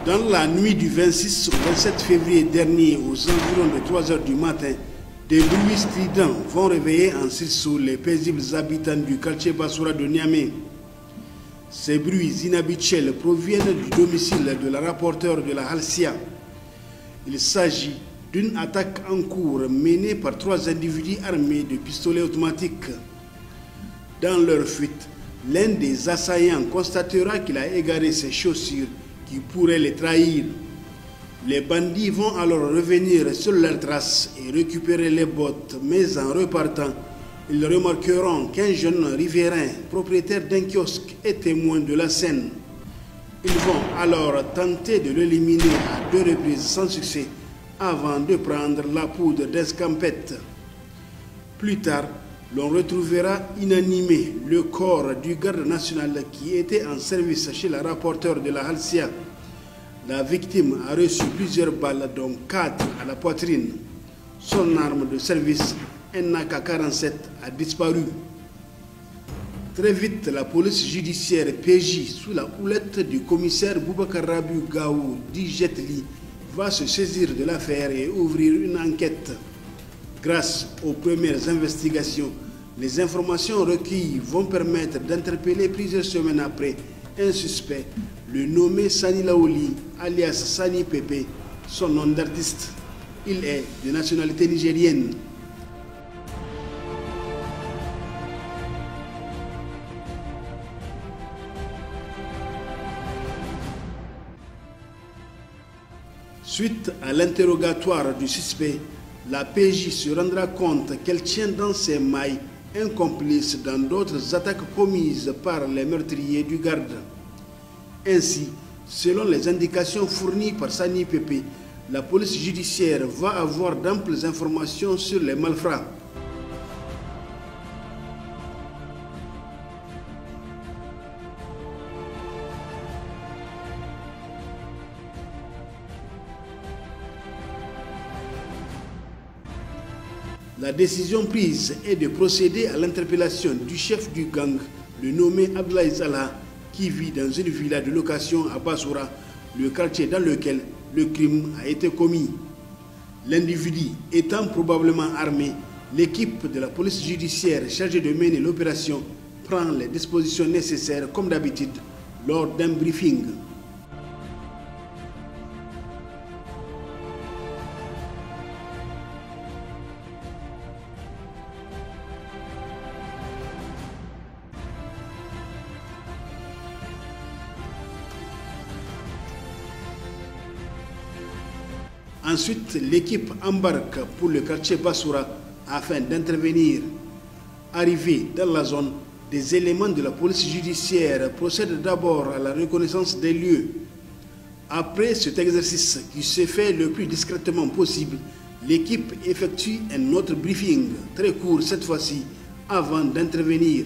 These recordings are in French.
Dans la nuit du 26 au 27 février dernier, aux environs de 3 heures du matin, des bruits stridents vont réveiller en sursaut les paisibles habitants du quartier Bassoura de Niamey. Ces bruits inhabituels proviennent du domicile de la rapporteure de la Halcia. Il s'agit d'une attaque en cours menée par 3 individus armés de pistolets automatiques. Dans leur fuite, l'un des assaillants constatera qu'il a égaré ses chaussures qui pourraient les trahir. Les bandits vont alors revenir sur leurs traces et récupérer les bottes, mais en repartant, ils remarqueront qu'un jeune riverain, propriétaire d'un kiosque, est témoin de la scène. Ils vont alors tenter de l'éliminer à 2 reprises sans succès avant de prendre la poudre d'escampette. Plus tard, l'on retrouvera inanimé le corps du garde national qui était en service chez la rapporteure de la Halcia. La victime a reçu plusieurs balles, dont 4 à la poitrine. Son arme de service, un AK-47, a disparu. Très vite, la police judiciaire PJ, sous la houlette du commissaire Boubacar Rabiou Gaou, dit Jetli, va se saisir de l'affaire et ouvrir une enquête. Grâce aux premières investigations, les informations recueillies vont permettre d'interpeller plusieurs semaines après un suspect, le nommé Sani Laoli, alias Sani Pepe, son nom d'artiste. Il est de nationalité nigérienne. Suite à l'interrogatoire du suspect, la PJ se rendra compte qu'elle tient dans ses mailles un complice dans d'autres attaques commises par les meurtriers du garde. Ainsi, selon les indications fournies par Sani Pepe, la police judiciaire va avoir d'amples informations sur les malfrats. La décision prise est de procéder à l'interpellation du chef du gang, le nommé Abdoulaye Salah, qui vit dans une villa de location à Bassoura, le quartier dans lequel le crime a été commis. L'individu étant probablement armé, l'équipe de la police judiciaire chargée de mener l'opération prend les dispositions nécessaires comme d'habitude lors d'un briefing. Ensuite, l'équipe embarque pour le quartier Bassoura afin d'intervenir. Arrivés dans la zone, des éléments de la police judiciaire procèdent d'abord à la reconnaissance des lieux. Après cet exercice qui se fait le plus discrètement possible, l'équipe effectue un autre briefing, très court cette fois-ci, avant d'intervenir.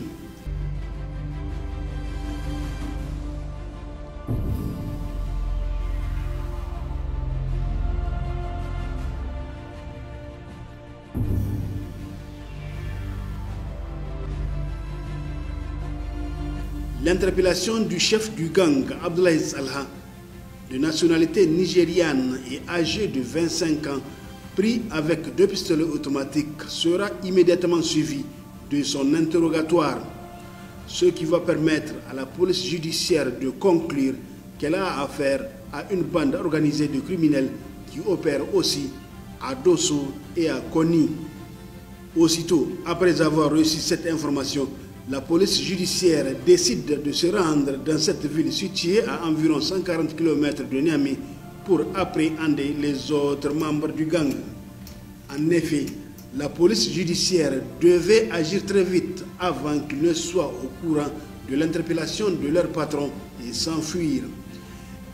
L'interpellation du chef du gang, Abdoulaye Salah, de nationalité nigériane et âgé de 25 ans, pris avec 2 pistolets automatiques, sera immédiatement suivi de son interrogatoire, ce qui va permettre à la police judiciaire de conclure qu'elle a affaire à une bande organisée de criminels qui opère aussi à Dosso et à Koni. Aussitôt, après avoir reçu cette information, la police judiciaire décide de se rendre dans cette ville située à environ 140 km de Niamey pour appréhender les autres membres du gang. En effet, la police judiciaire devait agir très vite avant qu'ils ne soient au courant de l'interpellation de leur patron et s'enfuir.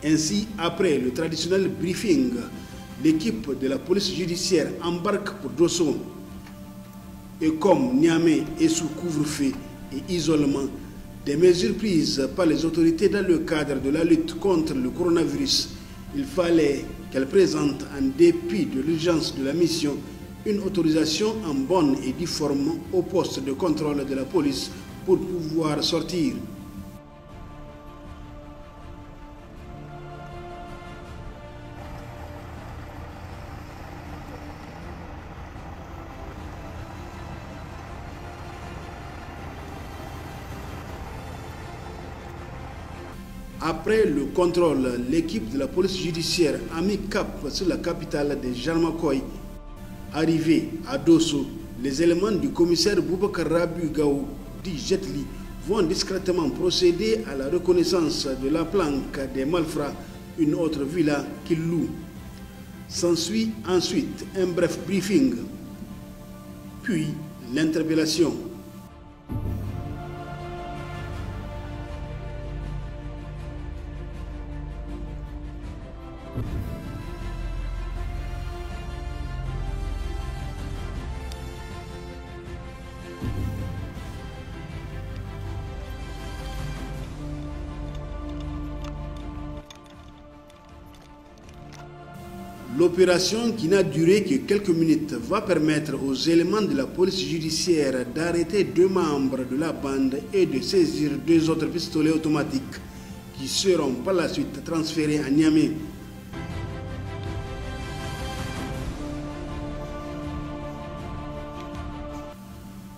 Ainsi, après le traditionnel briefing, l'équipe de la police judiciaire embarque pour Dosso. Et comme Niamey est sous couvre-feu et isolement, des mesures prises par les autorités dans le cadre de la lutte contre le coronavirus, il fallait qu'elles présentent, en dépit de l'urgence de la mission, une autorisation en bonne et due forme au poste de contrôle de la police pour pouvoir sortir. Après le contrôle, l'équipe de la police judiciaire a mis cap sur la capitale de Jarmakoy. Arrivés à Dosso, les éléments du commissaire Boubacar Rabu Gaou dit Jetli vont discrètement procéder à la reconnaissance de la planque des malfrats, une autre villa qu'ils louent. S'ensuit ensuite un bref briefing, puis l'interpellation. L'opération, qui n'a duré que quelques minutes, va permettre aux éléments de la police judiciaire d'arrêter 2 membres de la bande et de saisir 2 autres pistolets automatiques qui seront par la suite transférés à Niamey.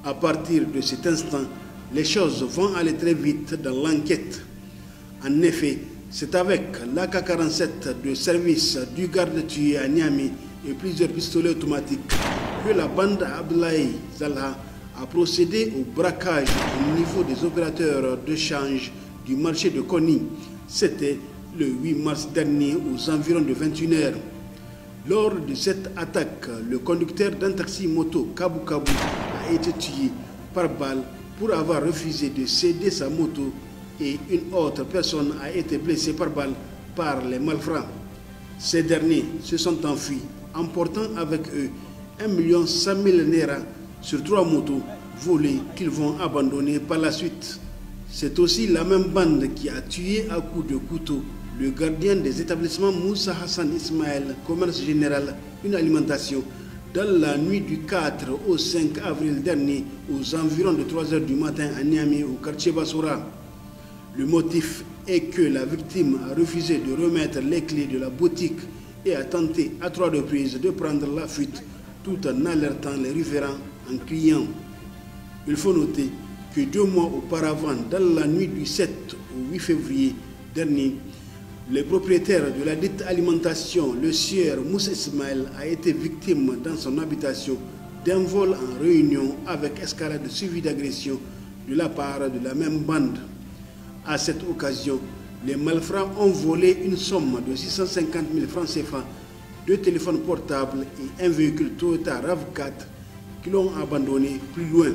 À partir de cet instant, les choses vont aller très vite dans l'enquête. En effet, c'est avec l'AK-47 de service du garde tué à Niamey et plusieurs pistolets automatiques que la bande Abdoulaye Zalha a procédé au braquage au niveau des opérateurs de change du marché de Koni. C'était le 8 mars dernier aux environs de 21 h. Lors de cette attaque, le conducteur d'un taxi moto Kabou Kabou a été tué par balle pour avoir refusé de céder sa moto, et une autre personne a été blessée par balle par les malfrats. Ces derniers se sont enfuis, emportant avec eux 1 100 000 naira sur 3 motos volées qu'ils vont abandonner par la suite. C'est aussi la même bande qui a tué à coups de couteau le gardien des établissements Moussa Hassan Ismaël, commerce général, une alimentation, dans la nuit du 4 au 5 avril dernier aux environs de 3 h du matin à Niamey au quartier Bassoura. Le motif est que la victime a refusé de remettre les clés de la boutique et a tenté à 3 reprises de prendre la fuite tout en alertant les riverains en criant. Il faut noter que 2 mois auparavant, dans la nuit du 7 au 8 février dernier, le propriétaire de la dite alimentation, le sieur Moussa Ismaël, a été victime dans son habitation d'un vol en réunion avec escalade suivie d'agression de la part de la même bande. À cette occasion, les malfrats ont volé une somme de 650 000 francs CFA, 2 téléphones portables et un véhicule Toyota RAV4 qui l'ont abandonné plus loin.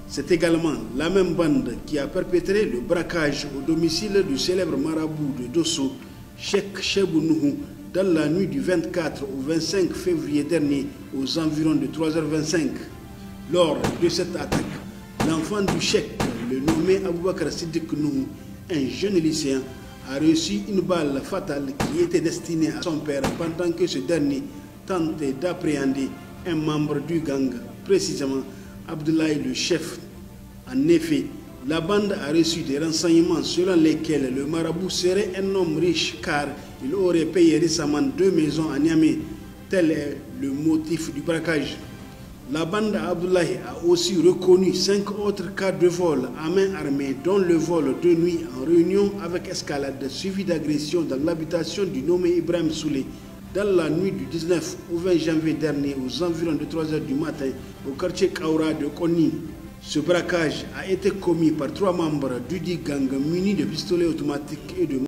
C'est également la même bande qui a perpétré le braquage au domicile du célèbre marabout de Dosso, Cheikh Chebou Nuhu, dans la nuit du 24 au 25 février dernier aux environs de 3 h 25. Lors de cette attaque, l'enfant du Cheikh, le nommé Aboubakar Siddiq Nuhu, un jeune lycéen, a reçu une balle fatale qui était destinée à son père pendant que ce dernier tentait d'appréhender un membre du gang, précisément Abdoulaye le chef. En effet, la bande a reçu des renseignements selon lesquels le marabout serait un homme riche car il aurait payé récemment 2 maisons à Niamey. Tel est le motif du braquage. La bande Abdoulaye a aussi reconnu 5 autres cas de vol à main armée, dont le vol de nuit en réunion avec escalade suivi d'agression dans l'habitation du nommé Ibrahim Souley dans la nuit du 19 au 20 janvier dernier aux environs de 3 h du matin au quartier Kaoura de Koni. Ce braquage a été commis par 3 membres du dit gang munis de pistolets automatiques et de